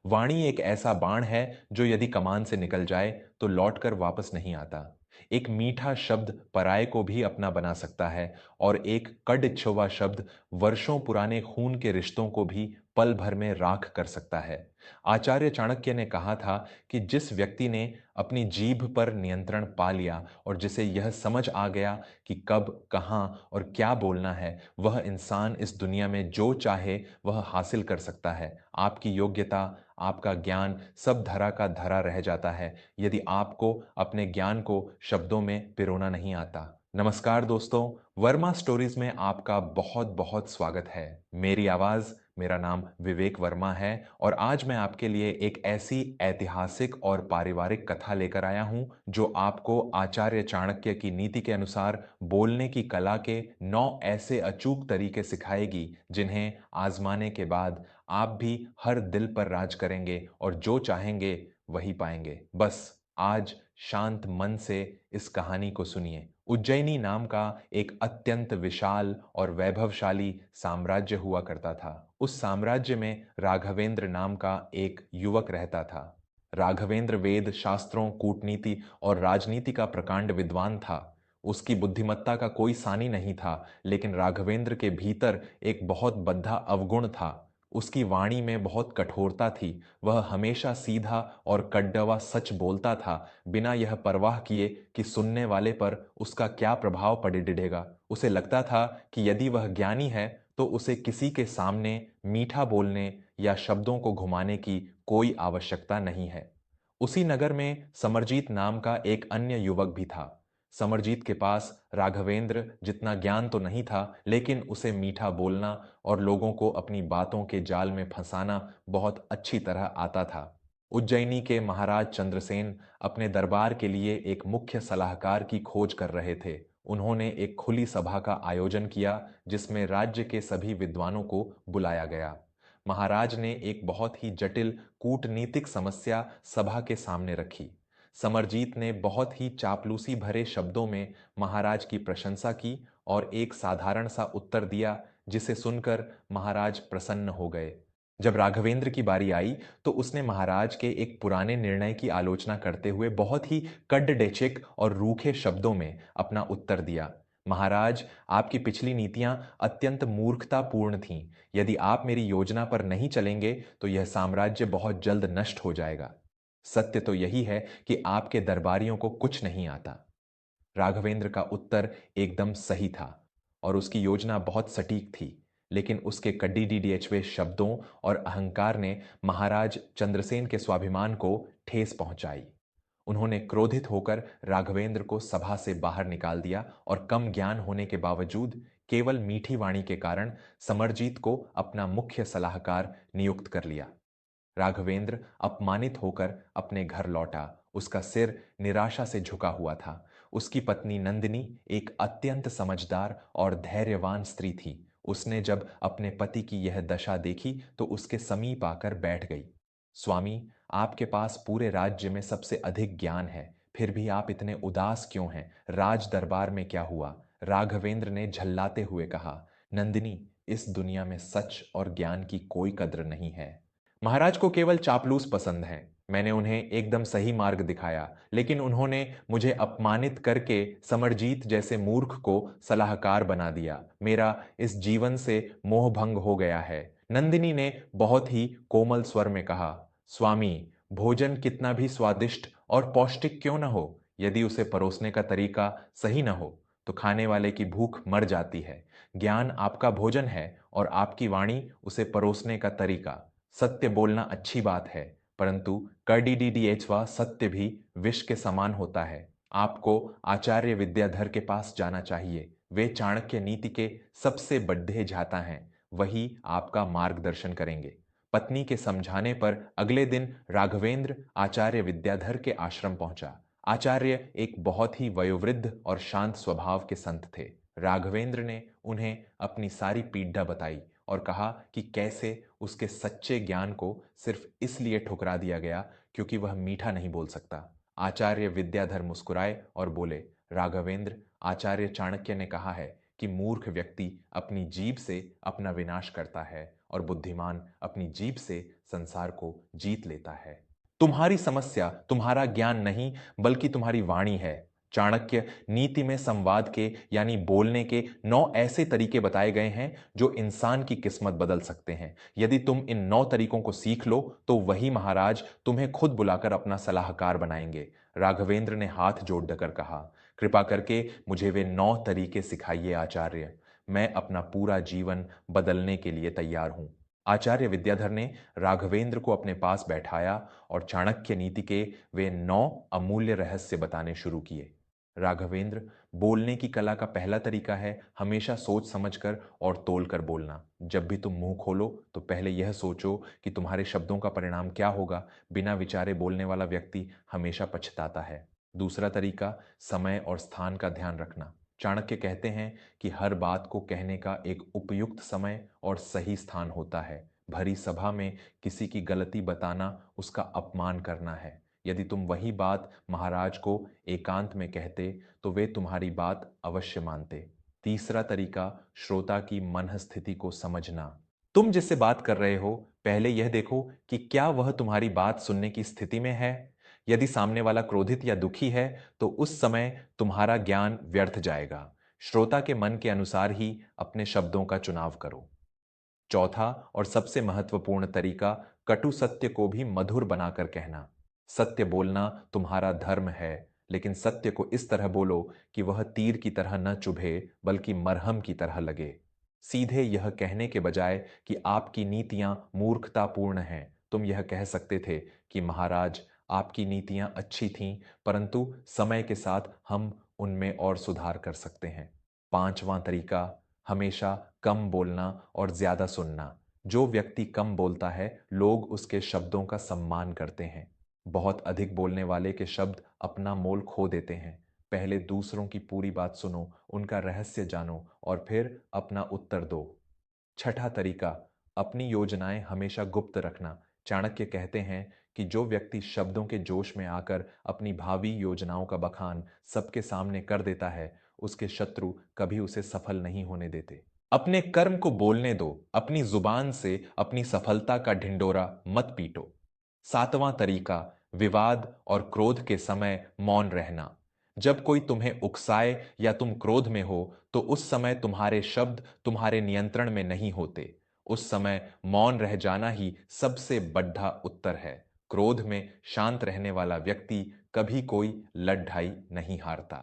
वाणी एक ऐसा बाण है जो यदि कमान से निकल जाए तो लौटकर वापस नहीं आता। एक मीठा शब्द पराये को भी अपना बना सकता है और एक कड़ शब्द वर्षों पुराने खून के रिश्तों को भी पल भर में राख कर सकता है। आचार्य चाणक्य ने कहा था कि जिस व्यक्ति ने अपनी जीभ पर नियंत्रण पा लिया और जिसे यह समझ आ गया कि कब, कहाँ और क्या बोलना है, वह इंसान इस दुनिया में जो चाहे वह हासिल कर सकता है। आपकी योग्यता, आपका ज्ञान सब धरा का धरा रह जाता है यदि आपको अपने ज्ञान को शब्दों में पिरोना नहीं आता। नमस्कार दोस्तों, वर्मा स्टोरीज में आपका बहुत बहुत स्वागत है। मेरी आवाज, मेरा नाम विवेक वर्मा है और आज मैं आपके लिए एक ऐसी ऐतिहासिक और पारिवारिक कथा लेकर आया हूं जो आपको आचार्य चाणक्य की नीति के अनुसार बोलने की कला के 9 ऐसे अचूक तरीके सिखाएगी जिन्हें आजमाने के बाद आप भी हर दिल पर राज करेंगे और जो चाहेंगे वही पाएंगे। बस आज शांत मन से इस कहानी को सुनिए। उज्जैनी नाम का एक अत्यंत विशाल और वैभवशाली साम्राज्य हुआ करता था। उस साम्राज्य में राघवेंद्र नाम का एक युवक रहता था। राघवेंद्र वेद, शास्त्रों, कूटनीति और राजनीति का प्रकांड विद्वान था। उसकी बुद्धिमत्ता का कोई सानी नहीं था, लेकिन राघवेंद्र के भीतर एक बहुत बद्धा अवगुण था। उसकी वाणी में बहुत कठोरता थी। वह हमेशा सीधा और कड्डवा सच बोलता था, बिना यह परवाह किए कि सुनने वाले पर उसका क्या प्रभाव पड़ डिडेगा। उसे लगता था कि यदि वह ज्ञानी है तो उसे किसी के सामने मीठा बोलने या शब्दों को घुमाने की कोई आवश्यकता नहीं है। उसी नगर में समरजीत नाम का एक अन्य युवक भी था। समरजीत के पास राघवेंद्र जितना ज्ञान तो नहीं था, लेकिन उसे मीठा बोलना और लोगों को अपनी बातों के जाल में फंसाना बहुत अच्छी तरह आता था। उज्जैनी के महाराज चंद्रसेन अपने दरबार के लिए एक मुख्य सलाहकार की खोज कर रहे थे। उन्होंने एक खुली सभा का आयोजन किया जिसमें राज्य के सभी विद्वानों को बुलाया गया। महाराज ने एक बहुत ही जटिल कूटनीतिक समस्या सभा के सामने रखी। समरजीत ने बहुत ही चापलूसी भरे शब्दों में महाराज की प्रशंसा की और एक साधारण सा उत्तर दिया जिसे सुनकर महाराज प्रसन्न हो गए। जब राघवेंद्र की बारी आई तो उसने महाराज के एक पुराने निर्णय की आलोचना करते हुए बहुत ही कड्डडेचिक और रूखे शब्दों में अपना उत्तर दिया। महाराज, आपकी पिछली नीतियां अत्यंत मूर्खतापूर्ण थीं। यदि आप मेरी योजना पर नहीं चलेंगे तो यह साम्राज्य बहुत जल्द नष्ट हो जाएगा। सत्य तो यही है कि आपके दरबारियों को कुछ नहीं आता। राघवेंद्र का उत्तर एकदम सही था और उसकी योजना बहुत सटीक थी, लेकिन उसके कड्डी शब्दों और अहंकार ने महाराज चंद्रसेन के स्वाभिमान को ठेस पहुंचाई। उन्होंने क्रोधित होकर राघवेंद्र को सभा से बाहर निकाल दिया और कम ज्ञान होने के बावजूद केवल मीठी वाणी के कारण समरजीत को अपना मुख्य सलाहकार नियुक्त कर लिया। राघवेंद्र अपमानित होकर अपने घर लौटा। उसका सिर निराशा से झुका हुआ था। उसकी पत्नी नंदिनी एक अत्यंत समझदार और धैर्यवान स्त्री थी। उसने जब अपने पति की यह दशा देखी तो उसके समीप आकर बैठ गई। स्वामी, आपके पास पूरे राज्य में सबसे अधिक ज्ञान है, फिर भी आप इतने उदास क्यों हैं? राज दरबार में क्या हुआ? राघवेंद्र ने झल्लाते हुए कहा। नंदिनी, इस दुनिया में सच और ज्ञान की कोई कद्र नहीं है। महाराज को केवल चापलूस पसंद हैं। मैंने उन्हें एकदम सही मार्ग दिखाया, लेकिन उन्होंने मुझे अपमानित करके समरजीत जैसे मूर्ख को सलाहकार बना दिया। मेरा इस जीवन से मोह भंग हो गया है। नंदिनी ने बहुत ही कोमल स्वर में कहा। स्वामी, भोजन कितना भी स्वादिष्ट और पौष्टिक क्यों न हो, यदि उसे परोसने का तरीका सही न हो तो खाने वाले की भूख मर जाती है। ज्ञान आपका भोजन है और आपकी वाणी उसे परोसने का तरीका। सत्य बोलना अच्छी बात है, परंतु करडीडीडीएचवा सत्य भी विष के समान होता है। आपको आचार्य विद्याधर के पास जाना चाहिए। वे चाणक्य नीति के सबसे बड्ढे झाता हैं। वही आपका मार्गदर्शन करेंगे। पत्नी के समझाने पर अगले दिन राघवेंद्र आचार्य विद्याधर के आश्रम पहुंचा। आचार्य एक बहुत ही वयोवृद्ध और शांत स्वभाव के संत थे। राघवेंद्र ने उन्हें अपनी सारी पीड़ा बताई और कहा कि कैसे उसके सच्चे ज्ञान को सिर्फ इसलिए ठुकरा दिया गया क्योंकि वह मीठा नहीं बोल सकता। आचार्य विद्याधर मुस्कुराए और बोले, राघवेंद्र, आचार्य चाणक्य ने कहा है कि मूर्ख व्यक्ति अपनी जीभ से अपना विनाश करता है और बुद्धिमान अपनी जीभ से संसार को जीत लेता है। तुम्हारी समस्या तुम्हारा ज्ञान नहीं, बल्कि तुम्हारी वाणी है। चाणक्य नीति में संवाद के यानी बोलने के 9 ऐसे तरीके बताए गए हैं जो इंसान की किस्मत बदल सकते हैं। यदि तुम इन 9 तरीकों को सीख लो तो वही महाराज तुम्हें खुद बुलाकर अपना सलाहकार बनाएंगे। राघवेंद्र ने हाथ जोड़कर कहा, कृपा करके मुझे वे 9 तरीके सिखाइए आचार्य। मैं अपना पूरा जीवन बदलने के लिए तैयार हूं। आचार्य विद्याधर ने राघवेंद्र को अपने पास बैठाया और चाणक्य नीति के वे 9 अमूल्य रहस्य बताने शुरू किए। राघवेंद्र, बोलने की कला का पहला तरीका है हमेशा सोच समझकर और तोल कर बोलना। जब भी तुम मुंह खोलो तो पहले यह सोचो कि तुम्हारे शब्दों का परिणाम क्या होगा। बिना विचारे बोलने वाला व्यक्ति हमेशा पछताता है। दूसरा तरीका, समय और स्थान का ध्यान रखना। चाणक्य कहते हैं कि हर बात को कहने का एक उपयुक्त समय और सही स्थान होता है। भरी सभा में किसी की गलती बताना उसका अपमान करना है। यदि तुम वही बात महाराज को एकांत में कहते तो वे तुम्हारी बात अवश्य मानते। तीसरा तरीका, श्रोता की मन स्थिति को समझना। तुम जिससे बात कर रहे हो पहले यह देखो कि क्या वह तुम्हारी बात सुनने की स्थिति में है। यदि सामने वाला क्रोधित या दुखी है तो उस समय तुम्हारा ज्ञान व्यर्थ जाएगा। श्रोता के मन के अनुसार ही अपने शब्दों का चुनाव करो। चौथा और सबसे महत्वपूर्ण तरीका, कटु सत्य को भी मधुर बनाकर कहना। सत्य बोलना तुम्हारा धर्म है, लेकिन सत्य को इस तरह बोलो कि वह तीर की तरह न चुभे बल्कि मरहम की तरह लगे। सीधे यह कहने के बजाय कि आपकी नीतियां मूर्खतापूर्ण हैं, तुम यह कह सकते थे कि महाराज, आपकी नीतियां अच्छी थीं, परंतु समय के साथ हम उनमें और सुधार कर सकते हैं। पांचवां तरीका, हमेशा कम बोलना और ज्यादा सुनना। जो व्यक्ति कम बोलता है लोग उसके शब्दों का सम्मान करते हैं। बहुत अधिक बोलने वाले के शब्द अपना मोल खो देते हैं। पहले दूसरों की पूरी बात सुनो, उनका रहस्य जानो और फिर अपना उत्तर दो। छठा तरीका, अपनी योजनाएं हमेशा गुप्त रखना। चाणक्य कहते हैं कि जो व्यक्ति शब्दों के जोश में आकर अपनी भावी योजनाओं का बखान सबके सामने कर देता है, उसके शत्रु कभी उसे सफल नहीं होने देते। अपने कर्म को बोलने दो, अपनी जुबान से अपनी सफलता का ढिंडोरा मत पीटो। सातवां तरीका, विवाद और क्रोध के समय मौन रहना। जब कोई तुम्हें उकसाए या तुम क्रोध में हो तो उस समय तुम्हारे शब्द तुम्हारे नियंत्रण में नहीं होते। उस समय मौन रह जाना ही सबसे बड़ा उत्तर है। क्रोध में शांत रहने वाला व्यक्ति कभी कोई लड़ाई नहीं हारता।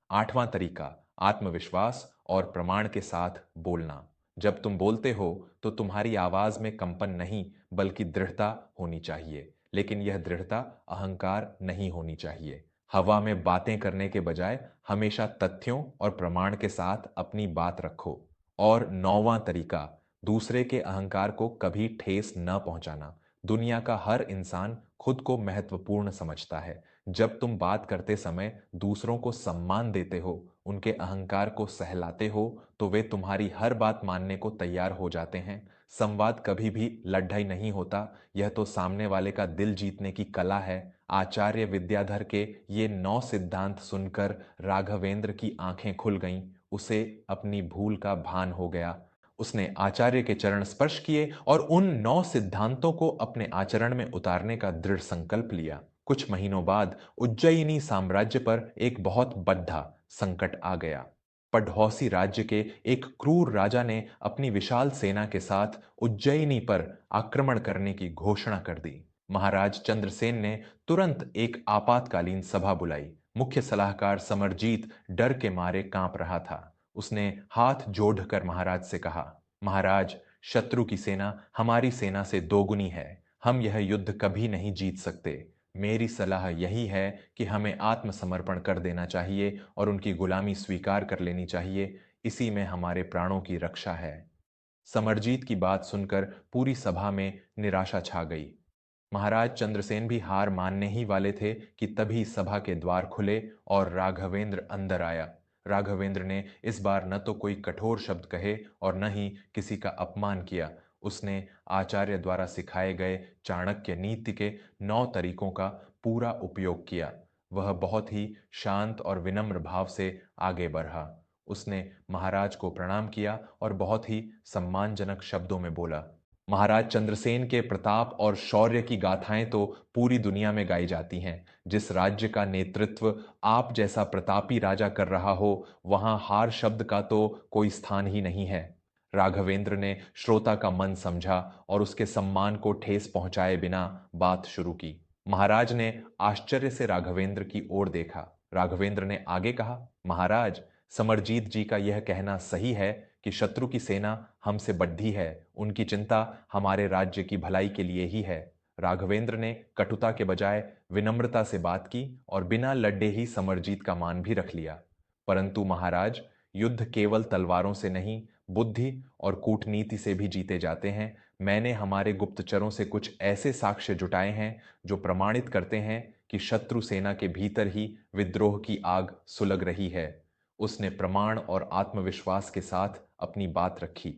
आठवां तरीका, आत्मविश्वास और प्रमाण के साथ बोलना। जब तुम बोलते हो तो तुम्हारी आवाज में कंपन नहीं बल्कि दृढ़ता होनी चाहिए, लेकिन यह दृढ़ता अहंकार नहीं होनी चाहिए। हवा में बातें करने के बजाय हमेशा तथ्यों और प्रमाण के साथ अपनी बात रखो। और नौवां तरीका, दूसरे के अहंकार को कभी ठेस न पहुंचाना। दुनिया का हर इंसान खुद को महत्वपूर्ण समझता है। जब तुम बात करते समय दूसरों को सम्मान देते हो, उनके अहंकार को सहलाते हो, तो वे तुम्हारी हर बात मानने को तैयार हो जाते हैं। संवाद कभी भी लड़ाई नहीं होता, यह तो सामने वाले का दिल जीतने की कला है। आचार्य विद्याधर के ये 9 सिद्धांत सुनकर राघवेंद्र की आंखें खुल गईं। उसे अपनी भूल का भान हो गया। उसने आचार्य के चरण स्पर्श किए और उन 9 सिद्धांतों को अपने आचरण में उतारने का दृढ़ संकल्प लिया। कुछ महीनों बाद उज्जयिनी साम्राज्य पर एक बहुत बड़ा संकट आ गया। पढ़ौसी राज्य के एक क्रूर राजा ने अपनी विशाल सेना के साथ उज्जयिनी पर आक्रमण करने की घोषणा कर दी। महाराज चंद्रसेन ने तुरंत एक आपातकालीन सभा बुलाई। मुख्य सलाहकार समरजीत डर के मारे कांप रहा था। उसने हाथ जोड़कर महाराज से कहा, महाराज, शत्रु की सेना हमारी सेना से दोगुनी है। हम यह युद्ध कभी नहीं जीत सकते। मेरी सलाह यही है कि हमें आत्मसमर्पण कर देना चाहिए और उनकी गुलामी स्वीकार कर लेनी चाहिए। इसी में हमारे प्राणों की रक्षा है। समरजीत की बात सुनकर पूरी सभा में निराशा छा गई। महाराज चंद्रसेन भी हार मानने ही वाले थे कि तभी सभा के द्वार खुले और राघवेंद्र अंदर आया। राघवेंद्र ने इस बार न तो कोई कठोर शब्द कहे और न ही किसी का अपमान किया। उसने आचार्य द्वारा सिखाए गए चाणक्य नीति के 9 तरीकों का पूरा उपयोग किया। वह बहुत ही शांत और विनम्र भाव से आगे बढ़ा। उसने महाराज को प्रणाम किया और बहुत ही सम्मानजनक शब्दों में बोला, महाराज चंद्रसेन के प्रताप और शौर्य की गाथाएं तो पूरी दुनिया में गाई जाती हैं। जिस राज्य का नेतृत्व आप जैसा प्रतापी राजा कर रहा हो, वहां हार शब्द का तो कोई स्थान ही नहीं है। राघवेंद्र ने श्रोता का मन समझा और उसके सम्मान को ठेस पहुंचाए बिना बात शुरू की। महाराज ने आश्चर्य से राघवेंद्र की ओर देखा। राघवेंद्र ने आगे कहा, महाराज, समरजीत जी का यह कहना सही है कि शत्रु की सेना हमसे बढ़ी है, उनकी चिंता हमारे राज्य की भलाई के लिए ही है। राघवेंद्र ने कटुता के बजाय विनम्रता से बात की और बिना लड्डे ही समरजीत का मान भी रख लिया। परंतु महाराज, युद्ध केवल तलवारों से नहीं, बुद्धि और कूटनीति से भी जीते जाते हैं। मैंने हमारे गुप्तचरों से कुछ ऐसे साक्ष्य जुटाए हैं जो प्रमाणित करते हैं कि शत्रु सेना के भीतर ही विद्रोह की आग सुलग रही है। उसने प्रमाण और आत्मविश्वास के साथ अपनी बात रखी।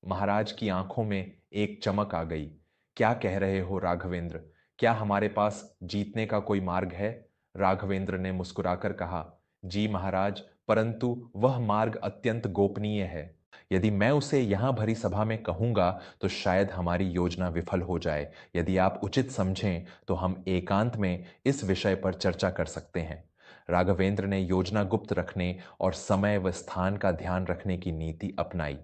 महाराज की आंखों में एक चमक आ गई। क्या कह रहे हो राघवेंद्र? क्या हमारे पास जीतने का कोई मार्ग है? राघवेंद्र ने मुस्कुराकर कहा, जी महाराज, परंतु वह मार्ग अत्यंत गोपनीय है। यदि मैं उसे यहां भरी सभा में कहूंगा तो शायद हमारी योजना विफल हो जाए। यदि आप उचित समझें तो हम एकांत में इस विषय पर चर्चा कर सकते हैं। राघवेंद्र ने योजना गुप्त रखने और समय व स्थान का ध्यान रखने की नीति अपनाई।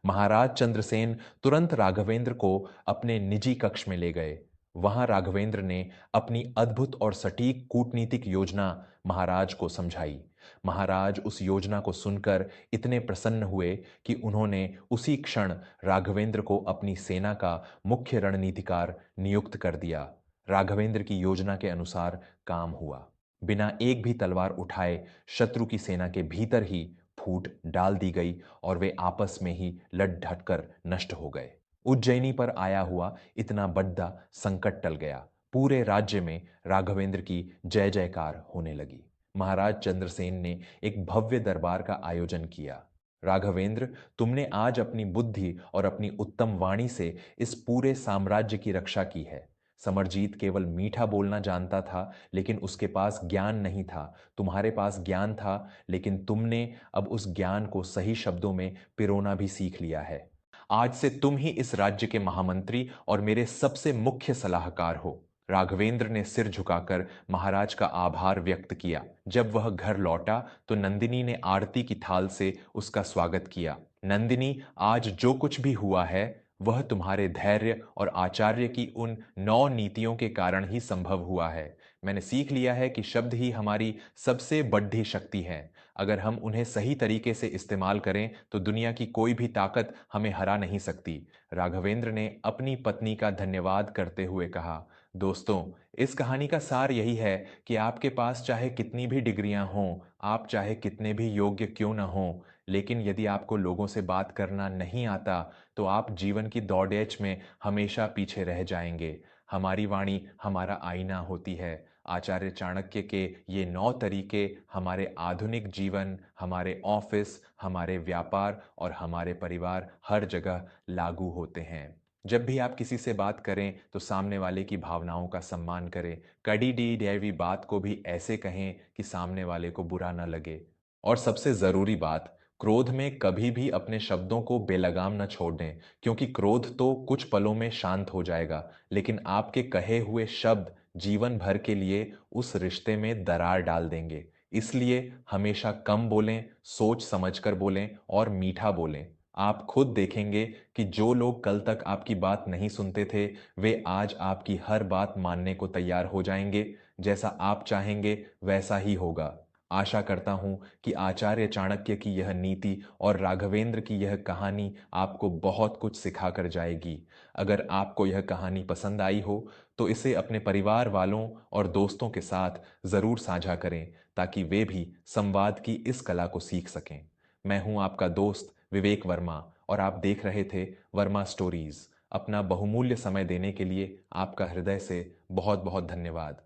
महाराज चंद्रसेन तुरंत राघवेंद्र को अपने निजी कक्ष में ले गए। वहां राघवेंद्र ने अपनी अद्भुत और सटीक कूटनीतिक योजना महाराज को समझाई। महाराज उस योजना को सुनकर इतने प्रसन्न हुए कि उन्होंने उसी क्षण राघवेंद्र को अपनी सेना का मुख्य रणनीतिकार नियुक्त कर दिया। राघवेंद्र की योजना के अनुसार काम हुआ। बिना एक भी तलवार उठाए शत्रु की सेना के भीतर ही फूट डाल दी गई और वे आपस में ही लड़ ढटकर नष्ट हो गए। उज्जैनी पर आया हुआ इतना बड़ा संकट टल गया। पूरे राज्य में राघवेंद्र की जय जयकार होने लगी। महाराज चंद्रसेन ने एक भव्य दरबार का आयोजन किया। राघवेंद्र, तुमने आज अपनी बुद्धि और अपनी उत्तम वाणी से इस पूरे साम्राज्य की रक्षा की है। समरजीत केवल मीठा बोलना जानता था, लेकिन उसके पास ज्ञान नहीं था। तुम्हारे पास ज्ञान था, लेकिन तुमने अब उस ज्ञान को सही शब्दों में पिरोना भी सीख लिया है। आज से तुम ही इस राज्य के महामंत्री और मेरे सबसे मुख्य सलाहकार हो। राघवेंद्र ने सिर झुकाकर महाराज का आभार व्यक्त किया। जब वह घर लौटा तो नंदिनी ने आरती की थाल से उसका स्वागत किया। नंदिनी, आज जो कुछ भी हुआ है वह तुम्हारे धैर्य और आचार्य की उन 9 नीतियों के कारण ही संभव हुआ है। मैंने सीख लिया है कि शब्द ही हमारी सबसे बड़ी शक्ति है। अगर हम उन्हें सही तरीके से इस्तेमाल करें तो दुनिया की कोई भी ताकत हमें हरा नहीं सकती। राघवेंद्र ने अपनी पत्नी का धन्यवाद करते हुए कहा, दोस्तों, इस कहानी का सार यही है कि आपके पास चाहे कितनी भी डिग्रियां हों, आप चाहे कितने भी योग्य क्यों न हों, लेकिन यदि आपको लोगों से बात करना नहीं आता तो आप जीवन की दौड़ेच में हमेशा पीछे रह जाएंगे। हमारी वाणी हमारा आईना होती है। आचार्य चाणक्य के ये 9 तरीके हमारे आधुनिक जीवन, हमारे ऑफिस, हमारे व्यापार और हमारे परिवार हर जगह लागू होते हैं। जब भी आप किसी से बात करें तो सामने वाले की भावनाओं का सम्मान करें। कड़ी डी डेवी बात को भी ऐसे कहें कि सामने वाले को बुरा न लगे। और सबसे जरूरी बात, क्रोध में कभी भी अपने शब्दों को बेलगाम न छोड़ दें, क्योंकि क्रोध तो कुछ पलों में शांत हो जाएगा, लेकिन आपके कहे हुए शब्द जीवन भर के लिए उस रिश्ते में दरार डाल देंगे। इसलिए हमेशा कम बोलें, सोच समझकर बोलें और मीठा बोलें। आप खुद देखेंगे कि जो लोग कल तक आपकी बात नहीं सुनते थे, वे आज आपकी हर बात मानने को तैयार हो जाएंगे। जैसा आप चाहेंगे वैसा ही होगा। आशा करता हूं कि आचार्य चाणक्य की यह नीति और राघवेंद्र की यह कहानी आपको बहुत कुछ सिखा कर जाएगी। अगर आपको यह कहानी पसंद आई हो तो इसे अपने परिवार वालों और दोस्तों के साथ ज़रूर साझा करें, ताकि वे भी संवाद की इस कला को सीख सकें। मैं हूं आपका दोस्त विवेक वर्मा और आप देख रहे थे वर्मा स्टोरीज। अपना बहुमूल्य समय देने के लिए आपका हृदय से बहुत बहुत धन्यवाद।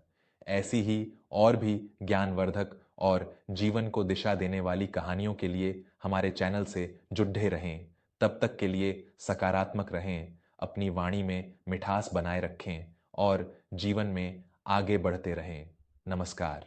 ऐसी ही और भी ज्ञानवर्धक और जीवन को दिशा देने वाली कहानियों के लिए हमारे चैनल से जुड़े रहें। तब तक के लिए सकारात्मक रहें, अपनी वाणी में मिठास बनाए रखें और जीवन में आगे बढ़ते रहें। नमस्कार।